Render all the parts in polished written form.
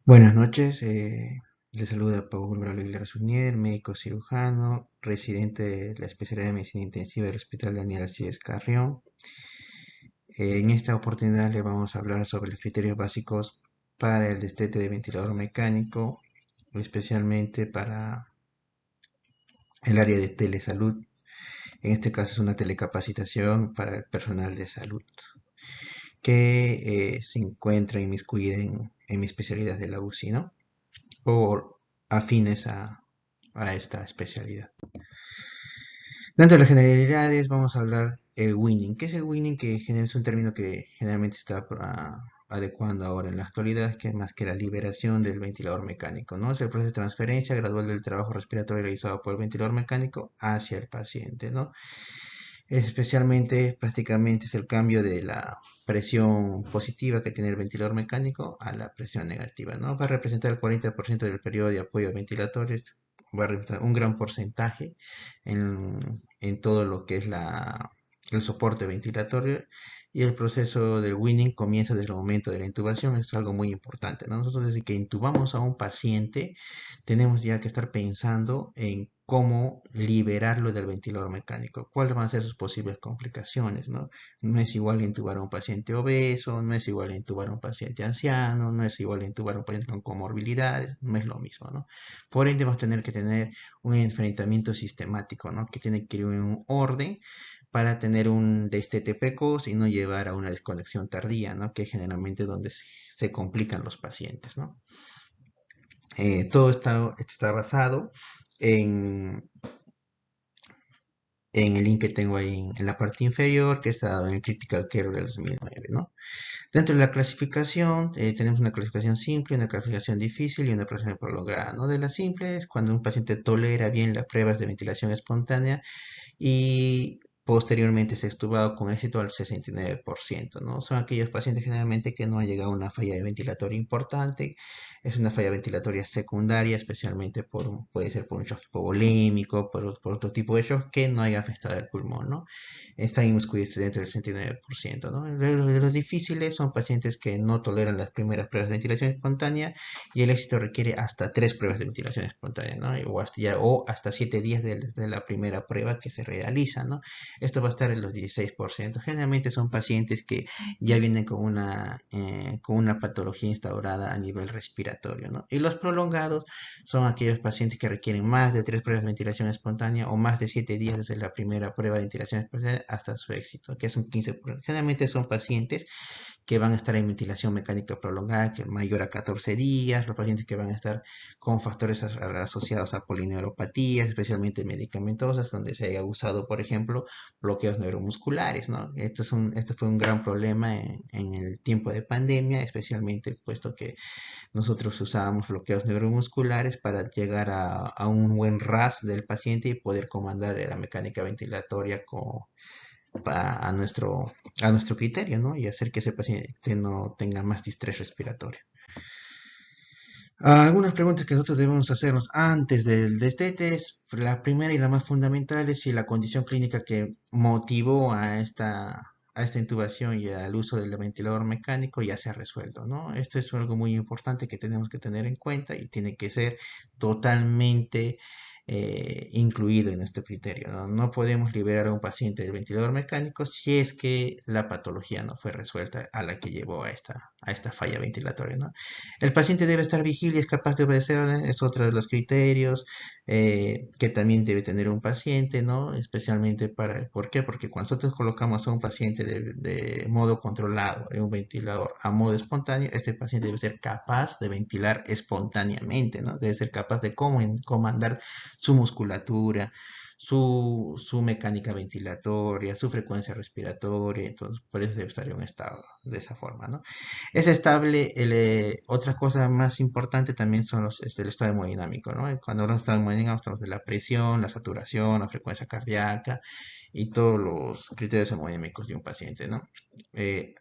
Buenas noches, les saluda Pablo Aguilar Suñer, médico cirujano, residente de la especialidad de medicina intensiva del Hospital Daniel Alcides Carrión. En esta oportunidad le vamos a hablar sobre los criterios básicos para el destete de ventilador mecánico, especialmente para el área de telesalud. En este caso es una telecapacitación para el personal de salud que se encuentra inmiscuida en mi especialidad de la UCI, ¿no? Por afines a esta especialidad. Dentro de las generalidades vamos a hablar el winning. ¿Qué es el winning? Que es un término que generalmente está adecuando ahora en la actualidad, que es más que la liberación del ventilador mecánico, ¿no? Es el proceso de transferencia gradual del trabajo respiratorio realizado por el ventilador mecánico hacia el paciente, ¿no? Especialmente, prácticamente es el cambio de la presión positiva que tiene el ventilador mecánico a la presión negativa, ¿no? Va a representar el 40% del periodo de apoyo ventilatorio, va a representar un gran porcentaje en todo lo que es el soporte ventilatorio, y el proceso del weaning comienza desde el momento de la intubación. Es algo muy importante, ¿no? Nosotros desde que intubamos a un paciente tenemos ya que estar pensando en cómo liberarlo del ventilador mecánico, cuáles van a ser sus posibles complicaciones, ¿no? No es igual intubar a un paciente obeso, no es igual intubar a un paciente anciano, no es igual intubar a un paciente con comorbilidades, no es lo mismo, ¿no? Por ende vamos a tener que tener un enfrentamiento sistemático, ¿no? Que tiene que ir en un orden para tener un destete precoz y no llevar a una desconexión tardía, ¿no? Que es generalmente donde se complican los pacientes, ¿no? Todo esto está basado en, en el link que tengo ahí en la parte inferior, que está dado en el Critical Care del 2009, ¿no? Dentro de la clasificación, tenemos una clasificación simple, una clasificación difícil y una clasificación prolongada, ¿no? De la simple es cuando un paciente tolera bien las pruebas de ventilación espontánea y posteriormente se ha estubado con éxito al 69%, ¿no? Son aquellos pacientes generalmente que no han llegado a una falla ventilatoria importante, es una falla ventilatoria secundaria, especialmente puede ser por un shock hipovolémico, por otro tipo de shock que no haya afectado el pulmón, ¿no? Está inmiscuido dentro del 69%, ¿no? De los difíciles son pacientes que no toleran las primeras pruebas de ventilación espontánea y el éxito requiere hasta 3 pruebas de ventilación espontánea, ¿no? O hasta 7 días de la primera prueba que se realiza, ¿no? Esto va a estar en los 16%. Generalmente son pacientes que ya vienen con una patología instaurada a nivel respiratorio, ¿no? Y los prolongados son aquellos pacientes que requieren más de 3 pruebas de ventilación espontánea o más de 7 días desde la primera prueba de ventilación espontánea hasta su éxito, que es un 15%. Generalmente son pacientes que van a estar en ventilación mecánica prolongada, que es mayor a 14 días, los pacientes que van a estar con factores asociados a polineuropatías, especialmente medicamentosas, donde se haya usado, por ejemplo, bloqueos neuromusculares, ¿no? Esto fue un gran problema en el tiempo de pandemia, especialmente puesto que nosotros usábamos bloqueos neuromusculares para llegar a un buen RAS del paciente y poder comandar la mecánica ventilatoria a nuestro criterio, ¿no? Y hacer que ese paciente no tenga más distrés respiratorio. Algunas preguntas que nosotros debemos hacernos antes del destete es, la primera y la más fundamental es si la condición clínica que motivó a esta intubación y al uso del ventilador mecánico ya se ha resuelto, ¿no? Esto es algo muy importante que tenemos que tener en cuenta y tiene que ser totalmente incluido en nuestro criterio, ¿no? No podemos liberar a un paciente del ventilador mecánico si es que la patología no fue resuelta a la que llevó a esta falla ventilatoria, ¿no? El paciente debe estar vigil y es capaz de obedecer, es otro de los criterios que también debe tener un paciente, ¿no? Especialmente ¿por qué? Porque cuando nosotros colocamos a un paciente de modo controlado en un ventilador a modo espontáneo, este paciente debe ser capaz de ventilar espontáneamente, ¿no? Debe ser capaz de comandar su musculatura, su mecánica ventilatoria, su frecuencia respiratoria, entonces por eso debe estar en un estado de esa forma, ¿no? Es estable. Otra cosa más importante también es el estado hemodinámico, ¿no? Cuando hablamos de estado hemodinámico, hablamos de la presión, la saturación, la frecuencia cardíaca y todos los criterios hemodinámicos de un paciente, ¿no? Eh,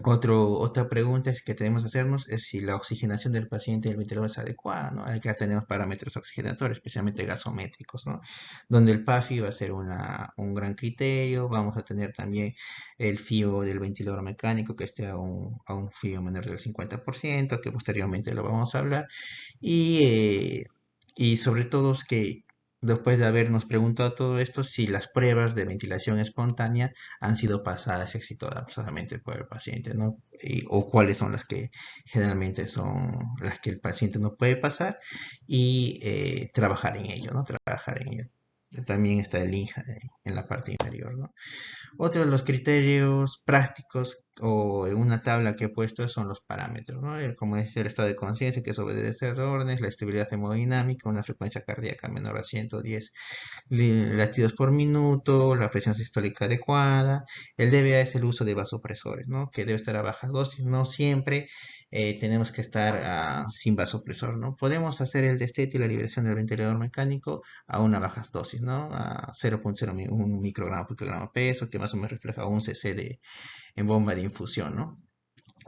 Otra pregunta es que tenemos que hacernos es si la oxigenación del paciente del ventilador es adecuada, ¿no? Acá tenemos parámetros oxigenatorios, especialmente gasométricos, ¿no? Donde el PAFI va a ser un gran criterio. Vamos a tener también el FIO del ventilador mecánico que esté a un FIO menor del 50%, que posteriormente lo vamos a hablar. Y, y sobre todo es que después de habernos preguntado todo esto, si las pruebas de ventilación espontánea han sido pasadas exitosamente por el paciente, ¿no? O cuáles son las que generalmente son las que el paciente no puede pasar y trabajar en ello, ¿no? Trabajar en ello. También está el INJA en la parte inferior, ¿no? Otro de los criterios prácticos o en una tabla que he puesto son los parámetros, ¿no? Como es el estado de conciencia, que es obedecer órdenes, la estabilidad hemodinámica, una frecuencia cardíaca menor a 110 latidos por minuto, la presión sistólica adecuada. El DBA es el uso de vasopresores, ¿no? Que debe estar a baja dosis. No siempre tenemos que estar sin vasopresor, ¿no? Podemos hacer el destete y la liberación del ventilador mecánico a una baja dosis, ¿no? A 0.01 microgramo por kilogramo peso, que más o menos refleja un cc en bomba de infusión, ¿no?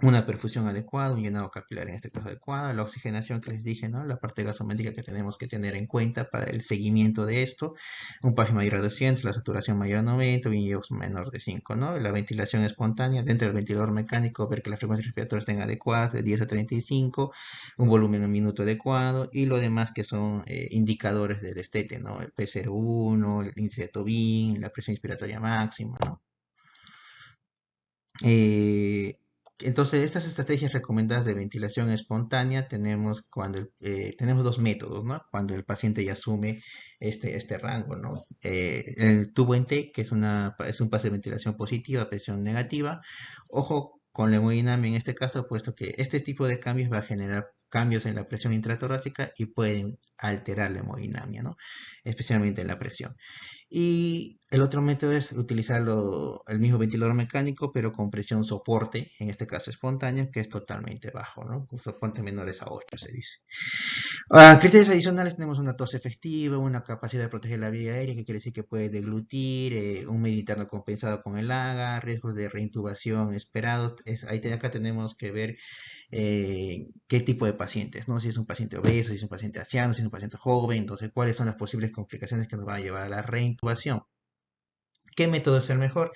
Una perfusión adecuada, un llenado capilar en este caso adecuado, la oxigenación que les dije, ¿no? La parte gasométrica que tenemos que tener en cuenta para el seguimiento de esto, un PAFI mayor a 200, la saturación mayor a 90, un IOX menor de 5, ¿no? La ventilación espontánea dentro del ventilador mecánico, ver que las frecuencias respiratorias estén adecuadas, de 10 a 35, un volumen en minuto adecuado, y lo demás que son indicadores de destete, ¿no? El P01, el índice de Tobin, la presión inspiratoria máxima, ¿no? Eh, entonces, estas estrategias recomendadas de ventilación espontánea tenemos tenemos dos métodos, ¿no? Cuando el paciente ya asume este rango, ¿no? El tubo en T, que es un pase de ventilación positiva, presión negativa. Ojo con la hemodinamia en este caso, puesto que este tipo de cambios va a generar cambios en la presión intratorácica y pueden alterar la hemodinamia, ¿no? Especialmente en la presión. Y el otro método es utilizar el mismo ventilador mecánico, pero con presión soporte, en este caso espontánea, que es totalmente bajo, ¿no? Con soporte menores a 8, se dice. Criterios adicionales tenemos una tos efectiva, una capacidad de proteger la vía aérea, que quiere decir que puede deglutir, un medio interno compensado con el AGA, riesgos de reintubación esperados. Acá tenemos que ver qué tipo de pacientes, ¿no? Si es un paciente obeso, si es un paciente anciano, si es un paciente joven, entonces cuáles son las posibles complicaciones que nos van a llevar a la reintubación. ¿Qué método es el mejor?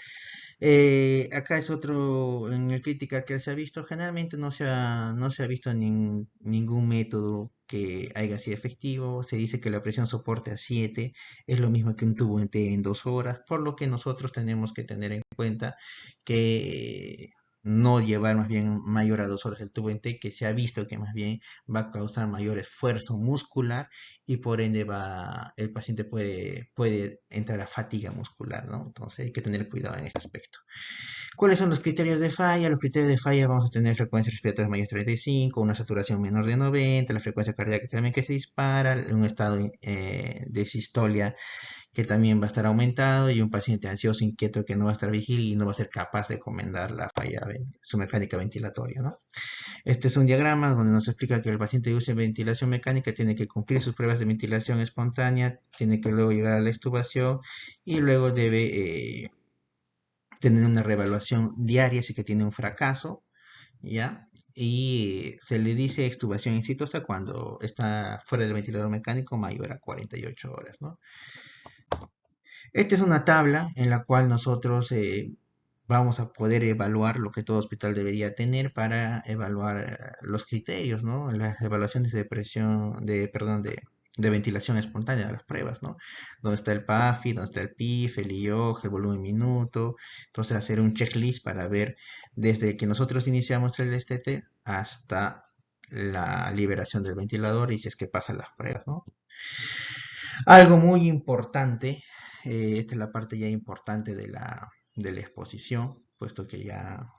Acá es otro, en el Critical que se ha visto, generalmente no se ha visto ningún método que haya sido efectivo. Se dice que la presión soporte a 7 es lo mismo que un tubo en T en 2 horas, por lo que nosotros tenemos que tener en cuenta que no llevar más bien mayor a 2 horas el tubo en T, que se ha visto que más bien va a causar mayor esfuerzo muscular y por ende el paciente puede entrar a fatiga muscular, ¿no? Entonces hay que tener cuidado en este aspecto. ¿Cuáles son los criterios de falla? Los criterios de falla vamos a tener frecuencia respiratoria mayor a 35, una saturación menor de 90, la frecuencia cardíaca también que se dispara, un estado de sistolia que también va a estar aumentado y un paciente ansioso, inquieto que no va a estar vigil y no va a ser capaz de comendar la falla, su mecánica ventilatoria, ¿no? Este es un diagrama donde nos explica que el paciente que use ventilación mecánica tiene que cumplir sus pruebas de ventilación espontánea, tiene que luego llegar a la extubación y luego debe tener una reevaluación diaria si que tiene un fracaso, ¿ya? Y se le dice extubación exitosa cuando está fuera del ventilador mecánico mayor a 48 horas, ¿no? Esta es una tabla en la cual nosotros vamos a poder evaluar lo que todo hospital debería tener para evaluar los criterios, ¿no? Las evaluaciones de presión, perdón, de ventilación espontánea de las pruebas, ¿no? Donde está el PAFI, donde está el PIF, el IOX, el volumen minuto. Entonces hacer un checklist para ver desde que nosotros iniciamos el destete hasta la liberación del ventilador y si es que pasan las pruebas, ¿no? Algo muy importante, esta es la parte ya importante de la exposición, puesto que ya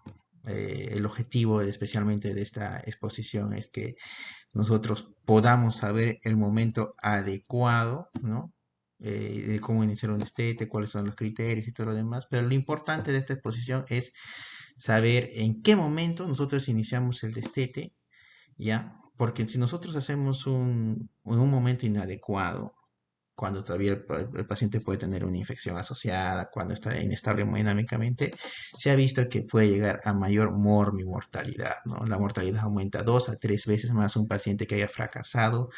el objetivo especialmente de esta exposición es que nosotros podamos saber el momento adecuado, ¿no? De cómo iniciar un destete, cuáles son los criterios y todo lo demás, pero lo importante de esta exposición es saber en qué momento nosotros iniciamos el destete, ¿ya? Porque si nosotros hacemos en un momento inadecuado, cuando todavía el paciente puede tener una infección asociada, cuando está inestable hemodinámicamente, se ha visto que puede llegar a mayor mortalidad, ¿no? La mortalidad aumenta 2 a 3 veces más un paciente que haya fracasado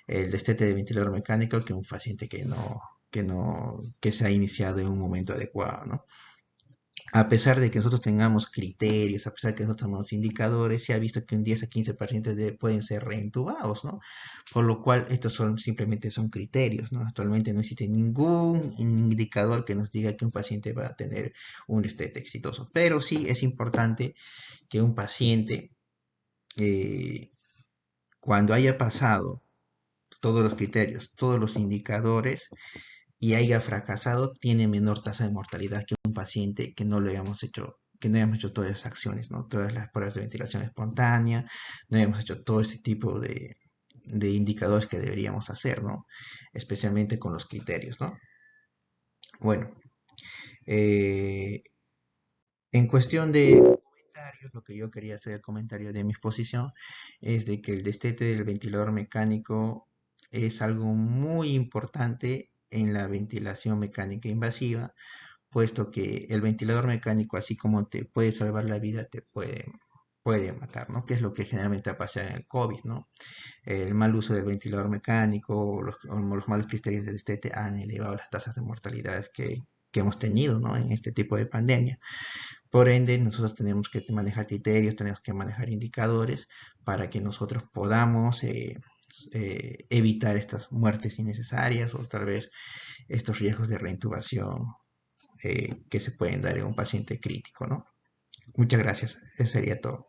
el destete de ventilador mecánico que un paciente que se ha iniciado en un momento adecuado, ¿no? A pesar de que nosotros tengamos criterios, a pesar de que nosotros tengamos indicadores, se ha visto que un 10 a 15 pacientes pueden ser reintubados, ¿no? Por lo cual estos simplemente son criterios, ¿no? Actualmente no existe ningún indicador que nos diga que un paciente va a tener un destete exitoso, pero sí es importante que un paciente, eh, cuando haya pasado todos los criterios, todos los indicadores, y haya fracasado, tiene menor tasa de mortalidad que un paciente que no hayamos hecho todas esas acciones, ¿no? Todas las pruebas de ventilación espontánea, no hayamos hecho todo ese tipo de indicadores que deberíamos hacer, ¿no? Especialmente con los criterios, ¿no? Bueno, eh, en cuestión de comentarios, lo que yo quería hacer el comentario de mi exposición es de que el destete del ventilador mecánico es algo muy importante en la ventilación mecánica invasiva, puesto que el ventilador mecánico, así como te puede salvar la vida, puede matar, ¿no? Que es lo que generalmente ha pasado en el COVID, ¿no? El mal uso del ventilador mecánico, los malos criterios de destete han elevado las tasas de mortalidades que hemos tenido, ¿no? En este tipo de pandemia. Por ende, nosotros tenemos que manejar criterios, tenemos que manejar indicadores para que nosotros podamos evitar estas muertes innecesarias o tal vez estos riesgos de reintubación que se pueden dar en un paciente crítico, ¿no? Muchas gracias. Eso sería todo.